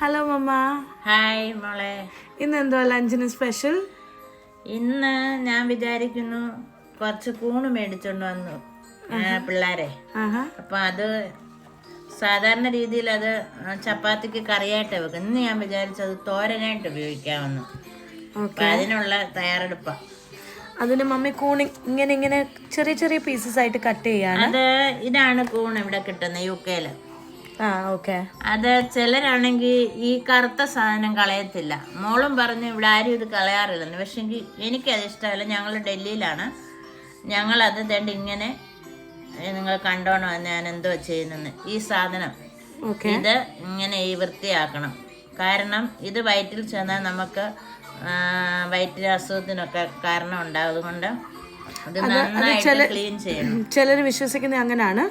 Hello മമ്മ. Hi മോളെ. ഇന്ന് എന്തോ ലഞ്ചിന് സ്പെഷ്യൽ? ഇന്ന് ഞാൻ വിചാരിക്കുന്നു കുറച്ച് കൂണ് മേടിച്ചോണ്ട് വന്നു പിള്ളേരെ. അപ്പൊ അത് സാധാരണ രീതിയിൽ അത് ചപ്പാത്തിക്ക് കറിയായിട്ട് വെക്കും. ഇന്ന് ഞാൻ വിചാരിച്ചത് തോരനായിട്ട് ഉപയോഗിക്കാമെന്ന്. അപ്പൊ അതിനുള്ള തയ്യാറെടുപ്പാ. അതിന് മമ്മി കൂണ് ഇങ്ങനെ ഇങ്ങനെ ചെറിയ ചെറിയ പീസസ് ആയിട്ട് കട്ട് ചെയ്യാണ്. ഇതാണ് കൂൺ ഇവിടെ കിട്ടുന്നത് UK-ല്. അത് ചിലരാണെങ്കിൽ ഈ കറുത്ത സാധനം കളയത്തില്ല. മോളും പറഞ്ഞു ഇവിടെ ആരും ഇത് കളയാറില്ലെന്ന്. പക്ഷെങ്കിൽ എനിക്കത് ഇഷ്ടമല്ല. ഞങ്ങൾ ഡൽഹിയിലാണ്. ഞങ്ങളത് തേണ്ട ഇങ്ങനെ നിങ്ങൾ കണ്ടോണോ ഞാൻ എന്തോ ചെയ്യുന്നെന്ന്. ഈ സാധനം ഇത് ഇങ്ങനെ ഈ വൃത്തിയാക്കണം. കാരണം ഇത് വയറ്റിൽ ചെന്നാൽ നമുക്ക് വയറ്റിലെ അസുഖത്തിനൊക്കെ കാരണം ഉണ്ടാവും. അതുകൊണ്ട് ചിലർ വിശ്വസിക്കുന്നത് അങ്ങനെയാണ്.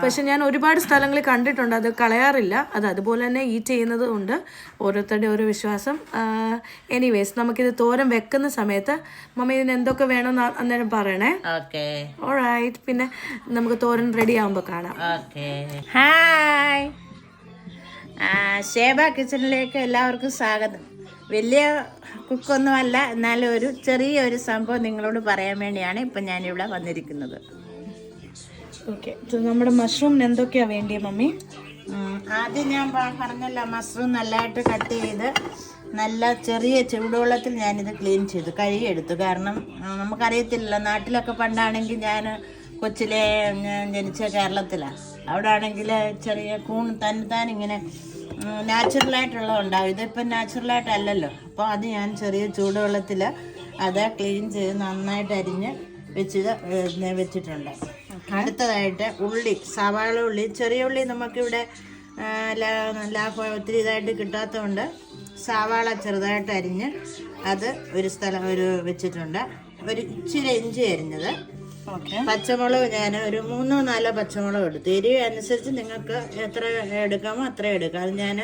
പക്ഷെ ഞാൻ ഒരുപാട് സ്ഥലങ്ങളിൽ കണ്ടിട്ടുണ്ട് അത് കളയാറില്ല. അത് അതുപോലെ തന്നെ ഈറ്റ് ചെയ്യുന്നത് കൊണ്ട് ഓരോരുത്തരുടെ ഓരോ വിശ്വാസം. എനിവേസ് നമുക്കിത് തോരൻ വെക്കുന്ന സമയത്ത് മമ്മി ഇതിന് എന്തൊക്കെ വേണമെന്ന് അന്നേരം പറയണേ. ഓൾറൈറ്റ്. പിന്നെ നമുക്ക് തോരൻ റെഡി ആകുമ്പോൾ കാണാം. ഹായ്, ഷേബ കിച്ചണിലേക്ക് എല്ലാവർക്കും സ്വാഗതം. വലിയ കുക്കൊന്നും അല്ല, എന്നാലും ഒരു ചെറിയൊരു സംഭവം നിങ്ങളോട് പറയാൻ വേണ്ടിയാണ് ഇപ്പം ഞാനിവിടെ വന്നിരിക്കുന്നത്. നമ്മുടെ മഷ്റൂമിന് എന്തൊക്കെയാ വേണ്ടിയ മമ്മി? ആദ്യം ഞാൻ പറഞ്ഞല്ലോ, മഷ്റൂം നല്ലതായിട്ട് കട്ട് ചെയ്ത് നല്ല ചെറിയ ചൂടുവെള്ളത്തിൽ ഞാനിത് ക്ലീൻ ചെയ്തു കഴുകിയെടുത്തു. കാരണം നമുക്കറിയത്തില്ലല്ലോ, നാട്ടിലൊക്കെ പണ്ടാണെങ്കിൽ ഞാൻ കൊച്ചിലെ ജനിച്ച കേരളത്തിലാണ്. അവിടെ ആണെങ്കിൽ ചെറിയ കൂൺ താൻ ഇങ്ങനെ നാച്ചുറലായിട്ടുള്ള ഉണ്ടാവും. ഇതിപ്പം നാച്ചുറലായിട്ടല്ലല്ലോ. അപ്പോൾ അത് ഞാൻ ചെറിയ ചൂടുവെള്ളത്തിൽ അത് ക്ലീൻ ചെയ്ത് നന്നായിട്ട് അരിഞ്ഞ് വെച്ചിട്ടുണ്ട്. അടുത്തതായിട്ട് ഉള്ളി, സവാള ഉള്ളി, ചെറിയ ഉള്ളി നമുക്കിവിടെ ഒത്തിരി ഇതായിട്ട് കിട്ടാത്തതുകൊണ്ട് സവാള ചെറുതായിട്ട് അരിഞ്ഞ് അത് ഒരു വെച്ചിട്ടുണ്ട്. ഒരു ഇച്ചിരി ഇഞ്ചി അരിഞ്ഞത്, പച്ചമുളക് ഞാൻ ഒരു 3-4 പച്ചമുളക് എടുത്തു. എരിവ് അനുസരിച്ച് നിങ്ങൾക്ക് എത്ര എടുക്കാമോ അത്ര എടുക്കാം. അത് ഞാൻ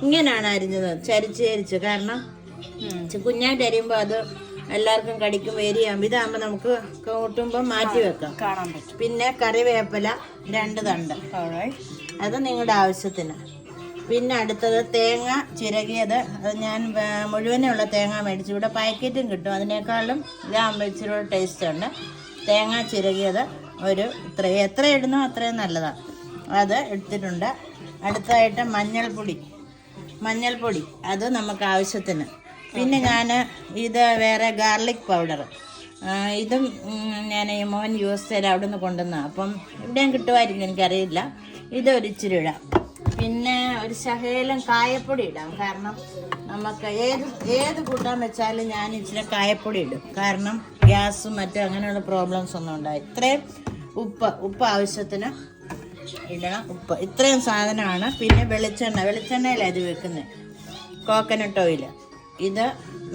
ഇങ്ങനെയാണ് അരിഞ്ഞത്, ചരിച്ച്. കാരണം കുഞ്ഞായിട്ട് അരിയുമ്പോൾ അത് എല്ലാവർക്കും കടിക്കും, എരിയാകുമ്പോൾ. ഇതാകുമ്പോൾ നമുക്ക് കൂട്ടുമ്പോൾ മാറ്റി വെക്കാം, കാണാൻ പറ്റും. പിന്നെ കറിവേപ്പില 2 തണ്ട്, അത് നിങ്ങളുടെ ആവശ്യത്തിന്. പിന്നെ അടുത്തത് തേങ്ങ ചിരകിയത്. അത് ഞാൻ മുഴുവനുള്ള തേങ്ങ മേടിച്ചു. ഇവിടെ പാക്കറ്റും കിട്ടും. അതിനേക്കാളും ഇതാകുമ്പോൾ ഇച്ചിരി ടേസ്റ്റ് ഉണ്ട്. തേങ്ങ ചിരകിയത് എത്ര ഇടുന്നോ അത്രയും നല്ലതാണ്. അത് എടുത്തിട്ടുണ്ട്. അടുത്തതായിട്ട് മഞ്ഞൾപ്പൊടി അത് നമുക്ക് ആവശ്യത്തിന്. പിന്നെ ഞാൻ ഇത് വേറെ ഗാർലിക് പൗഡർ, ഇതും ഞാൻ മോൻ USA അവിടെ നിന്ന് കൊണ്ടുവന്നതാണ്. അപ്പം ഇവിടെയും കിട്ടുമായിരിക്കും, എനിക്കറിയില്ല. ഇത് ഇച്ചിരി ഇടാം. പിന്നെ ഒരു ശകലം കായപ്പൊടി ഇടാം. കാരണം നമുക്ക് ഏത് കൂട്ടാൻ വെച്ചാലും ഞാൻ ഇച്ചിരി കായപ്പൊടി ഇടും. കാരണം ഗ്യാസും മറ്റും അങ്ങനെയുള്ള പ്രോബ്ലംസ് ഒന്നും ഉണ്ടായി. ഇത്രയും ഉപ്പ് ആവശ്യത്തിന് ഇടണം. ഉപ്പ് ഇത്രയും സാധനമാണ്. പിന്നെ വെളിച്ചെണ്ണയിലാണ് ഇത് വെക്കുന്നത്. കോക്കനട്ട് ഓയിൽ ഇത്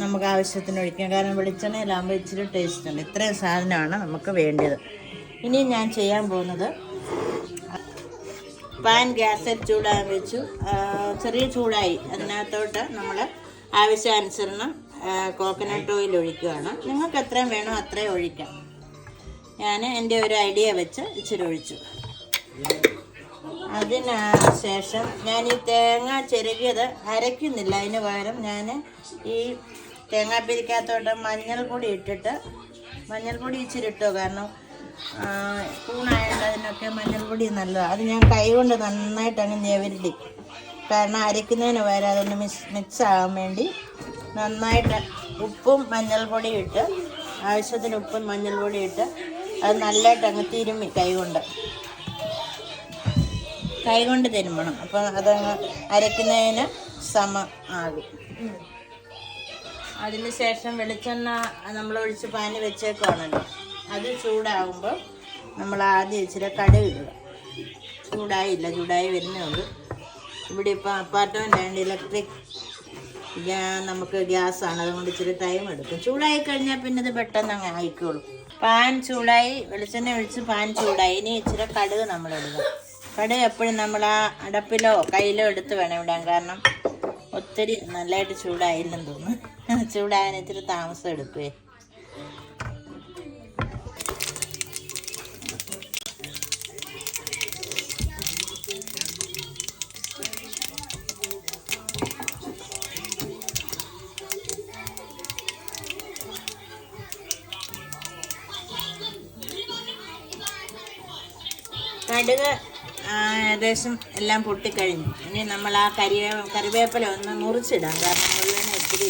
നമുക്ക് ആവശ്യത്തിന് ഒഴിക്കാം. കാരണം വെളിച്ചെണ്ണയിലാകുമ്പോൾ ഇച്ചിരി ടേസ്റ്റ് ഉണ്ട്. ഇത്രയും സാധനമാണ് നമുക്ക് വേണ്ടത്. ഇനി ഞാൻ ചെയ്യാൻ പോകുന്നത്, പാൻ ഗ്യാസിൽ ചൂടാൻ വെച്ചു. ചെറിയ ചൂടായി. അതിനകത്തോട്ട് നമ്മൾ ആവശ്യാനുസരണം കോക്കനട്ട് ഓയിൽ ഒഴിക്കുകയാണ്. നിങ്ങൾക്ക് എത്രയും വേണോ അത്രയും ഒഴിക്കാം. ഞാൻ എൻ്റെ ഒരു ഐഡിയ വെച്ച് ഇച്ചിരി ഒഴിച്ചു. അതിന് ശേഷം ഞാൻ ഈ തേങ്ങ ചിരകിയത് അരയ്ക്കുന്നില്ല. അതിന് പകരം ഞാൻ ഈ തേങ്ങാപ്പിരിക്കകത്തോട്ട് മഞ്ഞൾപ്പൊടി ഇച്ചിരി ഇട്ടോ. കാരണം സ്പൂണായിട്ട് അതിനൊക്കെ മഞ്ഞൾപ്പൊടി നല്ലതാണ്. അത് ഞാൻ കൈകൊണ്ട് നന്നായിട്ട് അങ്ങ് ഞെവരിടി. കാരണം അരയ്ക്കുന്നതിന് പകരം അതൊന്ന് മിക്സ് ആകാൻ വേണ്ടി നന്നായിട്ട് ഉപ്പും മഞ്ഞൾപ്പൊടി ഇട്ട്, ആവശ്യത്തിന് ഉപ്പും മഞ്ഞൾപ്പൊടി ഇട്ട് അത് നല്ലതായിട്ട് അങ്ങ് തിരുമ്മി കൈകൊണ്ട് തിരുമ്മണം. അപ്പം അതങ്ങ് അരയ്ക്കുന്നതിന് ആകും. അതിന് ശേഷം വെളിച്ചെണ്ണ നമ്മൾ ഒഴിച്ച് പാന് വെച്ചേക്കുവാണല്ലോ. അത് ചൂടാകുമ്പോൾ നമ്മൾ ആദ്യം ഇച്ചിരി കടുക് ഇടുക. ചൂടായി വരുന്നേ ഉള്ളൂ. ഇവിടെ ഇപ്പോൾ അപ്പാർട്ട്മെൻ്റ് ആയതുകൊണ്ട് ഇലക്ട്രിക് നമുക്ക് ഗ്യാസാണ്. അതുകൊണ്ട് ഇച്ചിരി ടൈം എടുക്കും. ചൂടായി കഴിഞ്ഞാൽ പിന്നെ ഇത് പെട്ടെന്ന് അങ്ങ് ആയിക്കോളും. പാൻ ചൂടായി, വെളിച്ചെണ്ണ ഒഴിച്ച് പാൻ ചൂടായി. ഇനി ഇച്ചിരി കടുക് നമ്മളിടുക. കടുക് എപ്പോഴും നമ്മൾ ആ അടപ്പിലോ കയ്യിലോ എടുത്ത് വേണം ഇടാൻ. കാരണം ഒത്തിരി നല്ലതായിട്ട് ചൂടായില്ലെന്ന് തോന്നുന്നു. ചൂടാകാൻ ഇച്ചിരി താമസം എടുക്കുവേ. കടുക് ഏകദേശം എല്ലാം പൊട്ടിക്കഴിഞ്ഞു. ഇനി നമ്മൾ ആ കറിവേപ്പില ഒന്ന് മുറിച്ചിടാം. കാരണം മുഴുവനും ഒത്തിരി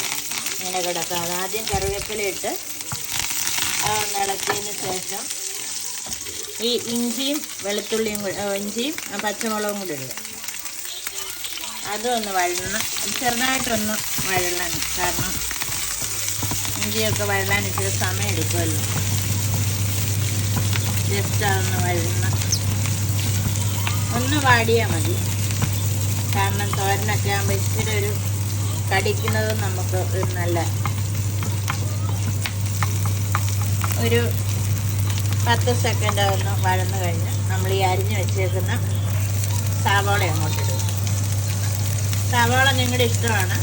ഇങ്ങനെ കിടക്കാം. ആദ്യം കറിവേപ്പില ഇട്ട് അതൊന്ന് ഇളക്കിയതിന് ശേഷം ഈ ഇഞ്ചിയും വെളുത്തുള്ളിയും ഇഞ്ചിയും പച്ചമുളകും കൂടി ഇടുക. അതും ഒന്ന് വഴണം, ചെറുതായിട്ടൊന്ന് വഴളണം. കാരണം ഇഞ്ചിയൊക്കെ വഴലാൻ ഇച്ചിരി സമയം എടുക്കുമല്ലോ. ജസ്റ്റ് അതൊന്ന് വഴണം, ഒന്ന് വാടിയാൽ മതി. കാരണം തോരനൊക്കെ ആകുമ്പോൾ ഇച്ചിരി ഒരു കടിക്കുന്നതും നമുക്ക് ഒരു നല്ല ഒരു 10 സെക്കൻഡ് ഒന്ന് വഴന്നു കഴിഞ്ഞ് നമ്മൾ ഈ അരിഞ്ഞ് വെച്ചേക്കുന്ന സവാള അങ്ങോട്ട് ഇടുക. സവാള നിങ്ങളുടെ ഇഷ്ടമാണ്.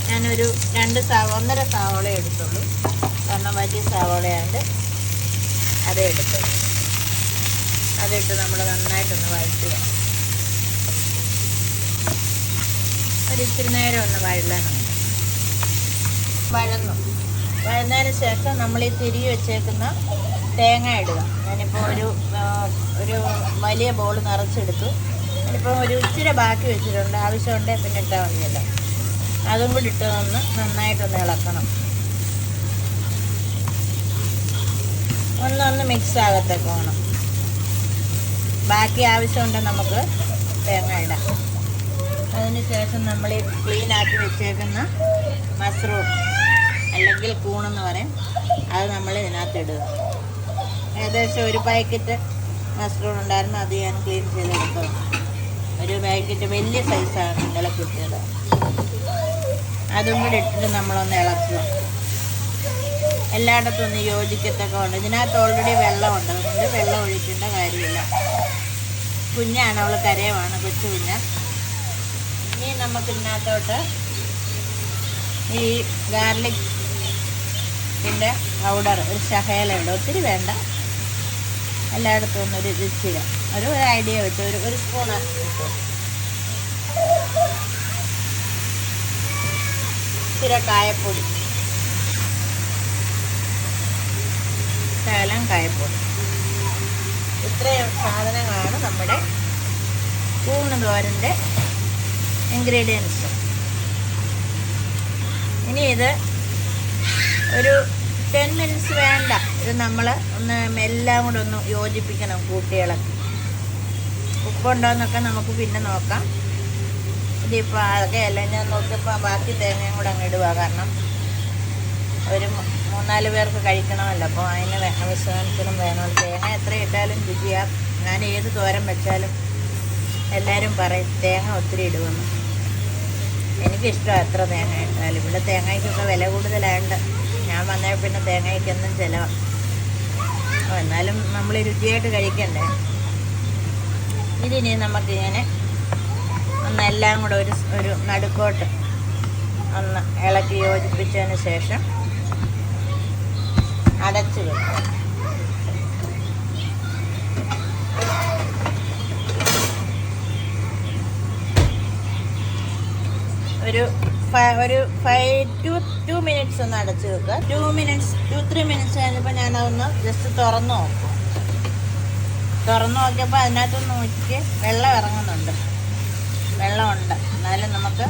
ഞാനൊരു 1.5 സവാള എടുത്തുള്ളൂ. കാരണം വലിയ സവാളയാണ്ട് അതേ എടുത്തുള്ളൂ. അതിട്ട് നമ്മൾ നന്നായിട്ടൊന്ന് വഴറ്റുക. ഒരിച്ചിരി നേരം ഒന്ന് വഴലണം. വഴന്നതിന് ശേഷം നമ്മൾ ഈ തിരികെ വെച്ചേക്കുന്ന തേങ്ങ ഇടുക. ഞാനിപ്പോൾ ഒരു വലിയ ബോൾ നിറച്ചെടുത്തു. ഞാനിപ്പോൾ ഒരു ഇച്ചിരി ബാക്കി വെച്ചിട്ടുണ്ട്. ആവശ്യമുണ്ടെങ്കിൽ പിന്നെ ഇട്ടാൽ മതിയല്ലോ. അതും കൂടി ഇട്ട് നന്നായിട്ടൊന്ന് ഇളക്കണം. ഒന്ന് മിക്സ് ആകത്തൊക്കെ വേണം. ബാക്കി ആവശ്യമുണ്ടെങ്കിൽ നമുക്ക് തേങ്ങ ഇടാം. അതിന് ശേഷം നമ്മൾ ഈ ക്ലീനാക്കി വെച്ചേക്കുന്ന മഷ്റൂം അല്ലെങ്കിൽ കൂണെന്ന് പറയും, അത് നമ്മൾ ഇതിനകത്ത് ഇടുക. ഏകദേശം ഒരു പാക്കറ്റ് മഷ്റൂം ഉണ്ടായിരുന്നു. അത് ഞാൻ ക്ലീൻ ചെയ്തെടുത്തത്. ഒരു പാക്കറ്റ് വലിയ സൈസാണ് ഇന്നലെ കിട്ടിയത്. അതും കൂടി ഇട്ടിട്ട് നമ്മളൊന്ന് ഇളക്കുക. എല്ലായിടത്തും ഒന്ന് യോജിക്കത്തൊക്കെ ഉണ്ട്. ഇതിനകത്ത് ഓൾറെഡി വെള്ളമുണ്ട്, അതുകൊണ്ട് വെള്ളം ഒഴിക്കേണ്ട കാര്യമില്ല. കുഞ്ഞാണ്, അവൾ കരയുവാണ്, കൊച്ചു കുഞ്ഞ. ഇനി നമുക്ക് ഇതിനകത്തോട്ട് ഈ ഗാർലിക്കിൻ്റെ പൗഡർ ഒരു ശകല ഇടും, ഒത്തിരി വേണ്ട. എല്ലായിടത്തും ഒന്നൊരു ഇച്ചിരി ഒരു ഐഡിയ വെച്ച് ഒരു സ്പൂണ് ഇട്ടു. ഇച്ചിരി കായപ്പൊടി, ശകലം കായപ്പൊടി. ഇത്രയും സാധനങ്ങളാണ് നമ്മുടെ കൂണ് തോരൻ്റെ ഇൻഗ്രീഡിയൻസ്. ഇനി ഇത് ഒരു 10 മിനിറ്റ്സ് വേണ്ട. ഇത് നമ്മൾ ഒന്ന് എല്ലാം കൂടെ ഒന്ന് യോജിപ്പിക്കണം, കൂട്ടിയിളക്കി. ഉപ്പുണ്ടോയെന്നൊക്കെ നമുക്ക് പിന്നെ നോക്കാം. ഇതിപ്പോൾ ആകെ എല്ലാം ഞാൻ നോക്കിയപ്പോൾ ബാക്കി തേങ്ങയും കൂടെ അങ്ങ് ഇടുക. കാരണം ഒരു 3-4 പേർക്ക് കഴിക്കണമല്ലോ. അപ്പോൾ അതിന് ആവശ്യാനുസരണം വേണം. തേങ്ങ എത്ര ഇട്ടാലും രുചിയാ. ഞാൻ ഏത് തോരൻ വെച്ചാലും എല്ലാവരും പറയും തേങ്ങ ഒത്തിരി ഇടുമെന്ന്. എനിക്കിഷ്ടമാണ് എത്ര തേങ്ങ ഇട്ടാലും. ഇവിടെ തേങ്ങയ്ക്കൊക്കെ വില കൂടുതലായതുകൊണ്ട് ഞാൻ വന്നപ്പോൾ പിന്നെ തേങ്ങയ്ക്കൊന്നും ചിലവാണ്. എന്നാലും നമ്മൾ രുചിയായിട്ട് കഴിക്കണ്ടേ. ഇതിനി നമുക്കിങ്ങനെ ഒന്നെല്ലാം കൂടെ ഒരു നടുക്കോട്ട് ഒന്ന് ഇളക്കി യോജിപ്പിച്ചതിന് ശേഷം അടച്ച് വെക്കും. ഒരു 5 to 2 മിനിറ്റ്സ് ഒന്ന് അടച്ച് വെക്കുക. 2-3 മിനിറ്റ്സ് കഴിഞ്ഞപ്പോൾ ഞാനതൊന്ന് ജസ്റ്റ് തുറന്ന് നോക്കും. തുറന്ന് നോക്കിയപ്പോൾ അതിനകത്തൊന്ന് നോക്കി വെള്ളം ഇറങ്ങുന്നുണ്ട്, വെള്ളമുണ്ട്. എന്നാലും നമുക്ക്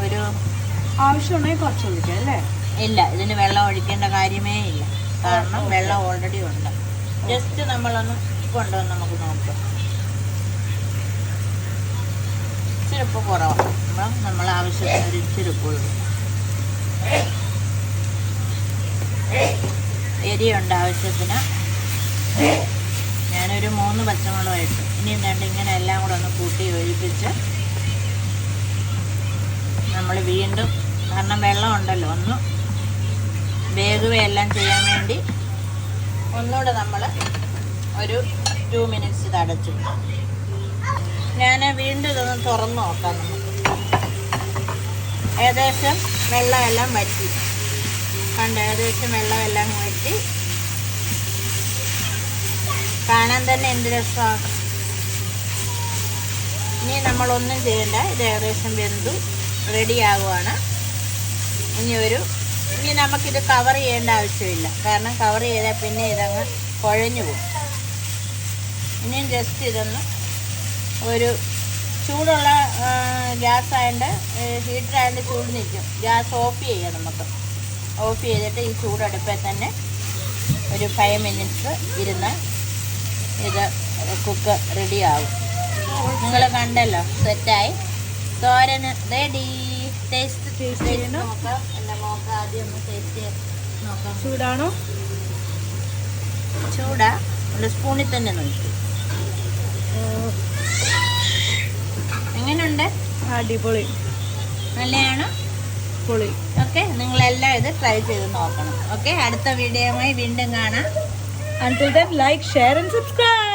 ഒരു ആവശ്യമുണ്ടെങ്കിൽ കുറച്ച് ഒഴിക്കാം അല്ലേ? ഇല്ല, ഇതിന് വെള്ളം ഒഴിക്കേണ്ട കാര്യമേ ഇല്ല. കാരണം വെള്ളം ഓൾറെഡി ഉണ്ട്. ജസ്റ്റ് നമ്മളൊന്ന് കൊണ്ടുവന്ന് നമുക്ക് നോക്കാം. ഇച്ചിരി ഉപ്പ് കുറവാണ്. നമ്മൾ ആവശ്യത്തിന് ഒരു ഇച്ചിരി ഉപ്പ് ഇടും. എരിയുണ്ട് ആവശ്യത്തിന്. ഞാനൊരു 3 പച്ചമുളകായിട്ട് ഇനി എന്താണ്ട് ഇങ്ങനെ എല്ലാം കൂടെ ഒന്ന് കൂട്ടി യോജിപ്പിച്ച് നമ്മൾ വീണ്ടും, കാരണം വെള്ളം ഉണ്ടല്ലോ, ഒന്ന് വേഗുകയെല്ലാം ചെയ്യാൻ വേണ്ടി ഒന്നുകൂടെ നമ്മൾ ഒരു 2 മിനിറ്റ്സ് ഇത് അടച്ചു. ഞാൻ വീണ്ടും ഇതൊന്ന് തുറന്ന് നോക്കാം. നമുക്ക് ഏകദേശം വെള്ളമെല്ലാം വറ്റി കണ്ട്, ഏകദേശം വെള്ളമെല്ലാം വറ്റി. കാണാൻ തന്നെ എന്ത് രസമാണ്. ഇനി നമ്മളൊന്നും ചെയ്യണ്ട, ഇത് ഏകദേശം വെന്തു റെഡിയാകുവാണ്. ഇനി നമുക്കിത് കവർ ചെയ്യേണ്ട ആവശ്യമില്ല. കാരണം കവർ ചെയ്താൽ പിന്നെ ഇതങ്ങ് കുഴഞ്ഞു പോകും. ഇനിയും ജസ്റ്റ് ഇതൊന്ന് ഒരു ചൂടുള്ള ഗ്യാസ് ആയതുകൊണ്ട് ഹീറ്റർ ആയതുകൊണ്ട് ചൂട് നിൽക്കും. ഗ്യാസ് ഓഫ് ചെയ്യാം. നമുക്ക് ഓഫ് ചെയ്തിട്ട് ഈ ചൂടടുപ്പിൽ തന്നെ ഒരു 5 മിനിറ്റ്സ് ഇരുന്ന് ഇത് കുക്ക് റെഡിയാവും. നിങ്ങൾ കണ്ടല്ലോ, സെറ്റായി. തോരന് റെഡി. ടേസ്റ്റ് നോക്കാം. എൻ്റെ മോക്ക് ആദ്യം ഒന്ന് ടേസ്റ്റ് നോക്കാം. ചൂടാണോ? ചൂടാ. ഒരു സ്പൂണിൽ തന്നെ നോക്കി. എങ്ങനെയുണ്ട്? അടിപൊളി. നല്ലതാണോ? പൊളി. ഓക്കെ, നിങ്ങളെല്ലാം ഇത് ട്രൈ ചെയ്ത് നോക്കണം. ഓക്കെ, അടുത്ത വീഡിയോയുമായി വീണ്ടും കാണാം. Until then, like, share and subscribe.